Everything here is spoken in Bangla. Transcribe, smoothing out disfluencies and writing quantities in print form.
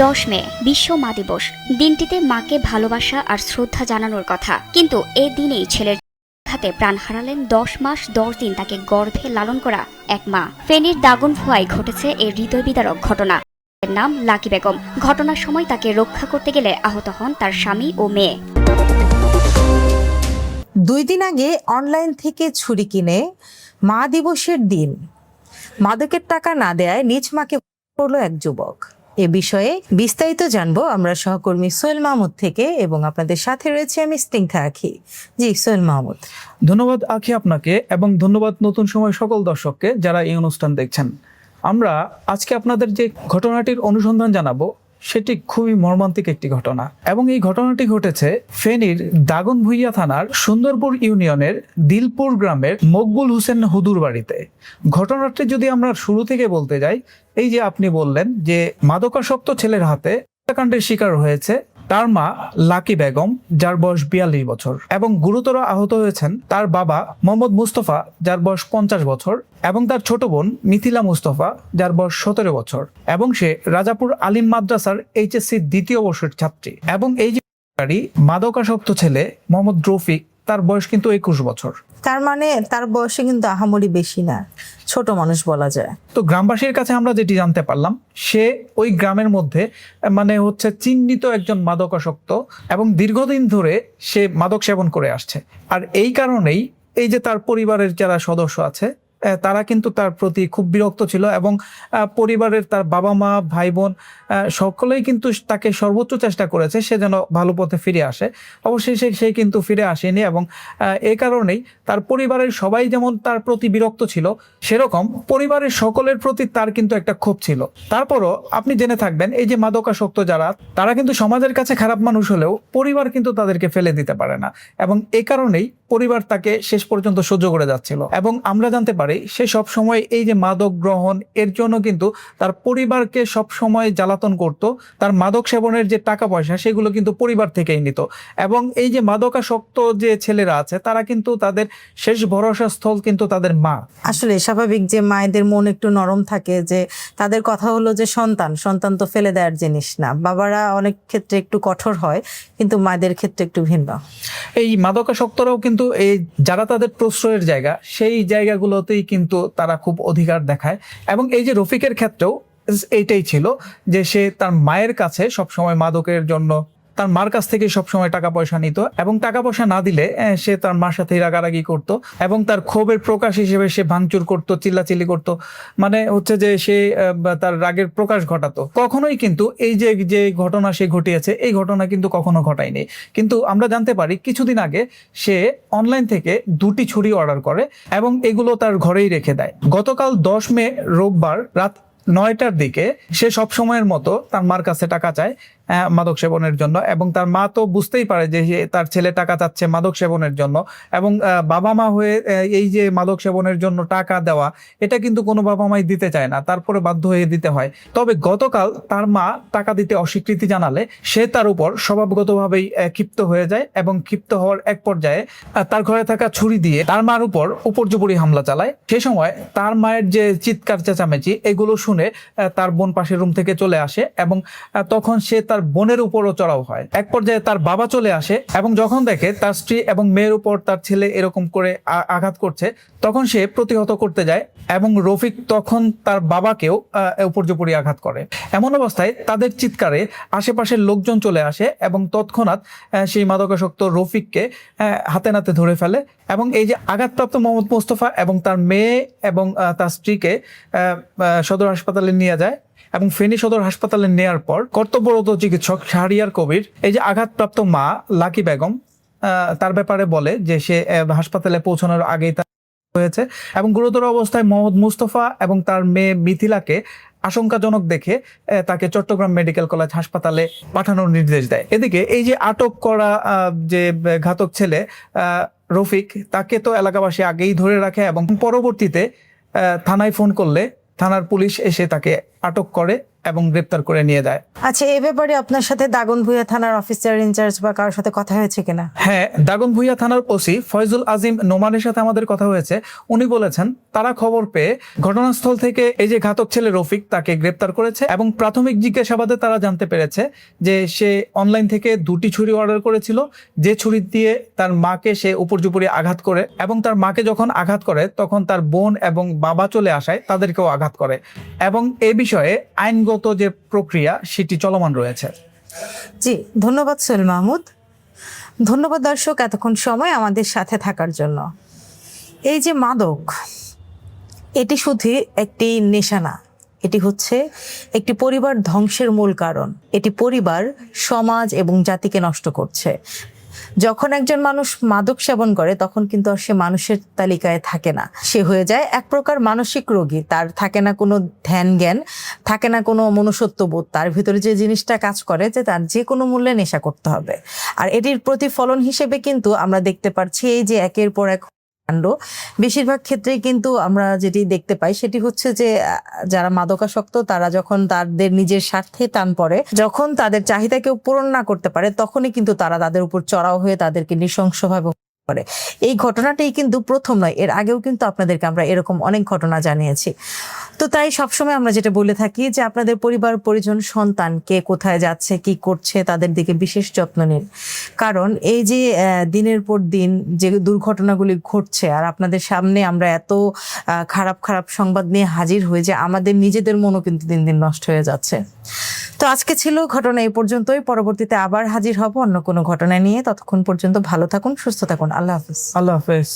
10 মে বিশ্ব মা দিবস। দিনটিতে মাকে ভালোবাসা আর শ্রদ্ধা জানানোর কথা, কিন্তু এ দিনেই ছেলের হাতে প্রাণ হারালেন 10 মাস 10 দিন তাকে গর্ভে লালন করা এক মা। ফেনীর দাগনভূঞায় ঘটেছে এই হৃদয় বিদারক ঘটনা। এর নাম লাকি বেগম। ঘটনার সময় তাকে রক্ষা করতে গেলে আহত হন তার স্বামী ও মেয়ে। 2 দিন আগে অনলাইন থেকে ছুরি কিনে মা দিবসের দিন মাদকের টাকা না দেয়ায় নিজ মাকে করলো এক যুবক। এ বিষয়ে বিস্তারিত জানবো আমরা সহকর্মী সোহেল মাহমুদ থেকে, এবং আপনাদের সাথে রয়েছে আমি স্নিগ্ধা আখি। জি সোহেল মাহমুদ। ধন্যবাদ আখি আপনাকে, এবং ধন্যবাদ নতুন সময় সকল দর্শককে যারা এই অনুষ্ঠান দেখছেন। আমরা আজকে আপনাদের যে ঘটনাটির অনুসন্ধান জানাবো সেটি খুবই মর্মান্তিক একটি ঘটনা, এবং এই ঘটনাটি ঘটেছে ফেনীর দাগনভূঞা থানার সুন্দরপুর ইউনিয়নের দিলপুর গ্রামের মকবুল হোসেন হুদুর বাড়িতে। ঘটনাটি যদি আমরা শুরু থেকে বলতে যাই, এই যে আপনি বললেন যে মাদকাসক্ত ছেলের হাতে হত্যাকাণ্ডের শিকার হয়েছে তার মা লাকি বেগম, যার বয়স 42 বছর, এবং গুরুতর আহত হয়েছেন তার বাবা মোহাম্মদ মুস্তফা, যার বয়স 50 বছর, এবং তার ছোট বোন মিথিলা মুস্তফা, যার বয়স 17 বছর, এবং সে রাজাপুর আলিম মাদ্রাসার এইচএসসি দ্বিতীয় বর্ষের ছাত্রী। এবং এই যে মাদকাসক্ত ছেলে মোহাম্মদ রফিক, তার বয়স কিন্তু 21 বছর। তার মানে তার বয়সে কিন্তু আহামরি বেশি না, ছোট মানুষ বলা যায়। তো গ্রামবাসীর কাছে আমরা যেটি জানতে পারলাম, সে ওই গ্রামের মধ্যে চিহ্নিত একজন মাদকাসক্ত, এবং দীর্ঘদিন ধরে সে মাদক সেবন করে আসছে। আর এই কারণেই এই যে তার পরিবারের যারা সদস্য আছে তারা কিন্তু তার প্রতি খুব বিরক্ত ছিল, এবং পরিবারের তার বাবা মা ভাই বোন সকলেই কিন্তু তাকে সর্বোচ্চ চেষ্টা করেছে সে যেন ভালো পথে ফিরে আসে। অবশেষে সে কিন্তু ফিরে আসেনি, এবং এই কারণেই তার পরিবারের সবাই যেমন তার প্রতি বিরক্ত ছিল, সেরকম পরিবারের সকলের প্রতি তার কিন্তু একটা ক্ষোভ ছিল। তারপরও আপনি জেনে থাকবেন, এই যে মাদকাসক্ত যারা, তারা কিন্তু সমাজের কাছে খারাপ মানুষ হলেও পরিবার কিন্তু তাদেরকে ফেলে দিতে পারে না, এবং এই কারণেই পরিবার তাকে শেষ পর্যন্ত সহ্য করে যাচ্ছিল। এবং আমরা জানতে পারি সে সব সময় এই যে মাদক গ্রহণ এর জন্য কিন্তু তার পরিবারকে সব সময় জ্বালাতন করত। তার মাদক সেবনের যে টাকা পয়সা সেগুলো কিন্তু পরিবার থেকেই নিত। এবং এই যে মাদকাসক্ত যে ছেলেরা আছে তারা কিন্তু তাদের শেষ ভরসা স্থল কিন্তু তাদের মা। আসলে স্বাভাবিক যে মায়েদের মন একটু নরম থাকে, যে তাদের কথা হলো যে সন্তান তো ফেলে দেওয়ার জিনিস না। বাবারা অনেক ক্ষেত্রে একটু কঠোর হয়, কিন্তু মায়েদের ক্ষেত্রে একটু ভিন্ন। এই মাদকাসক্তরাও কিন্তু এই যারা তাদের প্রশ্রয়ের জায়গা, সেই জায়গাগুলোতেই কিন্তু তারা খুব অধিকার দেখায়। এবং এই যে রফিকের ক্ষেত্রেও এইটাই ছিল যে সে তার মায়ের কাছে সবসময় মাদকের জন্য তার মার কাছ থেকে সবসময় টাকা পয়সা নিত, এবং টাকা পয়সা না দিলে সে তার মার সাথে রাগারাগি করত, এবং তার ক্ষোভের প্রকাশ হিসেবে সে ভাঙচুর করত, চিল্লাচিল্লি করত। যে সে তার রাগের প্রকাশ ঘটাতো। কখনোই কিন্তু এই যে ঘটনা সে ঘটিয়েছে, এই ঘটনা কিন্তু কখনো ঘটায়নি। কিন্তু আমরা জানতে পারি কিছুদিন আগে সে অনলাইন থেকে 2টি ছুরি অর্ডার করে, এবং এগুলো তার ঘরেই রেখে দেয়। গতকাল 10 মে রোববার রাত 9টার দিকে সে সব সময়ের মতো তার মার কাছে টাকা চায় মাদক সেবনের জন্য, এবং তার মা তো বুঝতেই পারে যে তার ছেলে টাকা চাচ্ছে মাদক সেবনের জন্য, এবং বাবা মা হয়ে এই যে মাদক সেবনের জন্য টাকা দেওয়া, এটা কিন্তু কোনো বাবা মাই দিতে চায় না, তারপরে বাধ্য হয়ে দিতে হয়। তবে গতকাল তার মা টাকা দিতে অস্বীকৃতি জানালে সে তার উপর স্বভাবগতভাবেই ক্ষিপ্ত হয়ে যায়, এবং ক্ষিপ্ত হওয়ার এক পর্যায়ে তার ঘরে থাকা ছুরি দিয়ে তার মার উপর উপর্যুপরি হামলা চালায়। সে সময় তার মায়ের যে চিৎকার চেঁচামেচি এগুলো শুনে তার বোন পাশের রুম থেকে চলে আসে, এবং তখন সে তার বোনের উপরও চড়াও হয়। এক পর্যায়ে তার বাবা চলে আসে, এবং যখন দেখে তার স্ত্রী এবং মেয়ের উপর তার ছেলে এরকম করে আঘাত করছে, তখন সে প্রতিহত করতে যায়, এবং রফিক তখন তার বাবাকেও উপর্যুপরি আঘাত করে। এমন অবস্থায় তাদের চিৎকারে আশেপাশের লোকজন চলে আসে, এবং তৎক্ষণাৎ সেই মাদকাসক্ত রফিককে হাতে নাতে ধরে ফেলে, এবং এই যে আঘাতপ্রাপ্ত মোহাম্মদ মুস্তফা এবং তার মেয়ে এবং তার স্ত্রীকে সদর হাসপাতালে নিয়ে যায়। এবং ফেনী সদর হাসপাতালে নেয়ার পর কর্তব্যরত চিকিৎসক শাহরিয়ার কবির এই যে আঘাতপ্রাপ্ত মা লাকি বেগম তার ব্যাপারে বলে যে সে হাসপাতালে পৌঁছানোর আগেই তার হয়েছে, এবং গুরুতর অবস্থায় মোহাম্মদ মুস্তফা এবং তার মেয়ে মিথিলাকে আশঙ্কাজনক দেখে তাকে চট্টগ্রাম মেডিকেল কলেজ হাসপাতালে পাঠানোর নির্দেশ দেয়। এদিকে এই যে আটক করা যে ঘাতক ছেলে রফিক, তাকে তো এলাকাবাসী আগেই ধরে রাখে, এবং পরবর্তীতে থানায় ফোন করলে থানার পুলিশ এসে তাকে আটক করে, এবং গ্রেপ্তার করে নিয়ে যায়। আচ্ছা, এ ব্যাপারে আপনার সাথে দাগনভূঞা থানার অফিসার ইনচার্জ বা কারোর সাথে কথা হয়েছে কিনা? হ্যাঁ, দাগনভূঞা থানার ওসি ফয়জুল আজিম নোমানের সাথে আমাদের কথা হয়েছে। উনি বলেছেন তারা খবর পেয়ে ঘটনাস্থল থেকে এই যে ঘাতক ছেলে রফিক তাকে গ্রেপ্তার করেছে এবং প্রাথমিক জিজ্ঞাসাবাদে তারা জানতে পেরেছে যে সে অনলাইন থেকে 2টি ছুরি অর্ডার করেছিল, যে ছুরি দিয়ে তার মাকে সে উপর্যুপরি আঘাত করে এবং তার মাকে যখন আঘাত করে তখন তার বোন এবং বাবা চলে আসায় তাদেরকেও আঘাত করে এবং এ বিষয়ে আইনগত যে প্রক্রিয়া সেটি চলমান রয়েছে। জি, ধন্যবাদ সোহেল মাহমুদ। ধন্যবাদ দর্শক এতক্ষণ সময় আমাদের সাথে থাকার জন্য। এই যে মাদক, এটি শুধু একটি নেশা না, এটি হচ্ছে একটি পরিবার ধ্বংসের মূল কারণ। এটি পরিবার, সমাজ এবং জাতিকে নষ্ট করছে। যখন একজন মানুষ মাদক সেবন করে তখন কিন্তু আর সে মানুষের তালিকায় থাকে না, সে হয়ে যায় এক প্রকার মানসিক রোগী। তার থাকে না কোনো ধ্যান জ্ঞান, থাকে না কোনো মনুষ্যত্ববোধ। তার ভিতরে যে জিনিসটা কাজ করে যে তার যে কোনো মূল্যে নেশা করতে হবে। আর এটির প্রতিফলন হিসেবে কিন্তু আমরা দেখতে পাচ্ছি এই যে একের পর এক কাণ্ড। বেশিরভাগ ক্ষেত্রেই কিন্তু আমরা যেটি দেখতে পাই সেটি হচ্ছে যে যারা মাদকাসক্ত তারা যখন তাদের নিজের স্বার্থে টান পড়ে, যখন তাদের চাহিদা কেউ পূরণ না করতে পারে, তখনই কিন্তু তারা তাদের উপর চড়াও হয়ে তাদেরকে নৃশংসভাবে করে। এই ঘটনাটাই কিন্তু প্রথম নয়, এর আগেও কিন্তু আপনাদেরকে আমরা এরকম অনেক ঘটনা জানিয়েছি। তো তাই সবসময় আমরা যেটা বলে থাকি যে আপনাদের পরিবার পরিজন সন্তান কে কোথায় যাচ্ছে কি করছে তাদের দিকে বিশেষ যত্ন নিন। কারণ এই যে দিনের পর দিন যে দুর্ঘটনাগুলি ঘটছে আর আপনাদের সামনে আমরা এত খারাপ খারাপ সংবাদ নিয়ে হাজির হয়ে যে আমাদের নিজেদের মনও কিন্তু দিন দিন নষ্ট হয়ে যাচ্ছে। তো আজকে ছিল ঘটনা এই পর্যন্তই। পরবর্তীতে আবার হাজির হব অন্য কোনো ঘটনা নিয়ে। ততক্ষণ পর্যন্ত ভালো থাকুন, সুস্থ থাকুন। আল্লাহ হাফিজ। আল্লাহ হাফেজ।